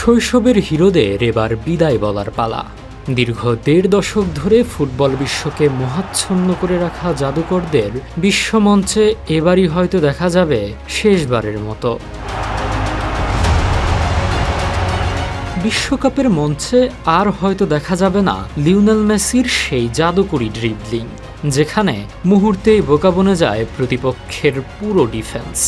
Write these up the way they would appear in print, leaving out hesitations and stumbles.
শৈশবের হিরোদের এবার বিদায় বলার পালা। দীর্ঘ ১.৫ দশক ধরে ফুটবল বিশ্বকে মোহাচ্ছন্ন করে রাখা জাদুকরদের বিশ্বমঞ্চে এবারই হয়তো দেখা যাবে শেষবারের মতো। বিশ্বকাপের মঞ্চে আর হয়তো দেখা যাবে না লিওনেল মেসির সেই জাদুকরী ড্রিবলিং, যেখানে মুহূর্তেই বোকা বনে যায় প্রতিপক্ষের পুরো ডিফেন্স।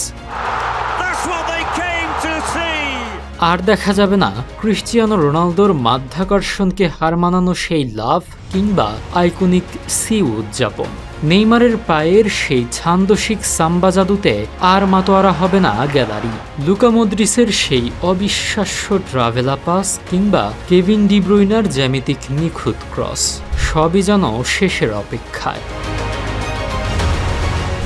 আর দেখা যাবে না ক্রিশ্চিয়ানো রোনালদোর মাধ্যাকর্ষণকে হার মানানো সেই লাভ কিংবা আইকনিক সি উদযাপন। নেইমারের পায়ের সেই ছান্দসিক সাম্বা জাদুতে আর মাতোয়ারা হবে না গ্যালারি। লুকা মদ্রিচের সেই অবিশ্বাস্য ট্রাভেলা পাস কিংবা কেভিন ডি ব্রুইনার জ্যামিতিক নিখুঁত ক্রস, সবই যেন শেষের অপেক্ষায়।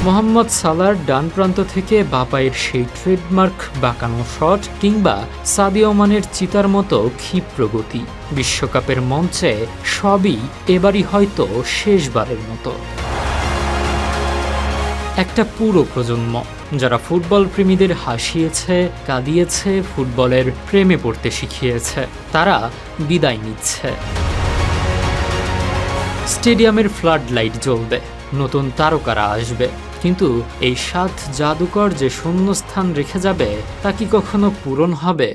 মোহাম্মদ সালার ডান প্রান্ত থেকে বাপায়ের সেই ট্রেডমার্ক বাঁকানো শট কিংবা সাদিও মানের চিতার মতো ক্ষিপ্র গতি, বিশ্বকাপের মঞ্চে সবই এবারই হয়তো শেষবারের মতো। একটা পুরো প্রজন্ম যারা ফুটবল প্রেমীদের হাসিয়েছে, কাঁদিয়েছে, ফুটবলের প্রেমে পড়তে শিখিয়েছে, তারা বিদায় নিচ্ছে। স্টেডিয়ামের ফ্লাড লাইট জ্বলবে, নতুন তারকারা আসবে, কিন্তু এই ৭ জাদুকর যে শূন্যস্থান রেখে যাবে তা কি কখনো পূরণ হবে?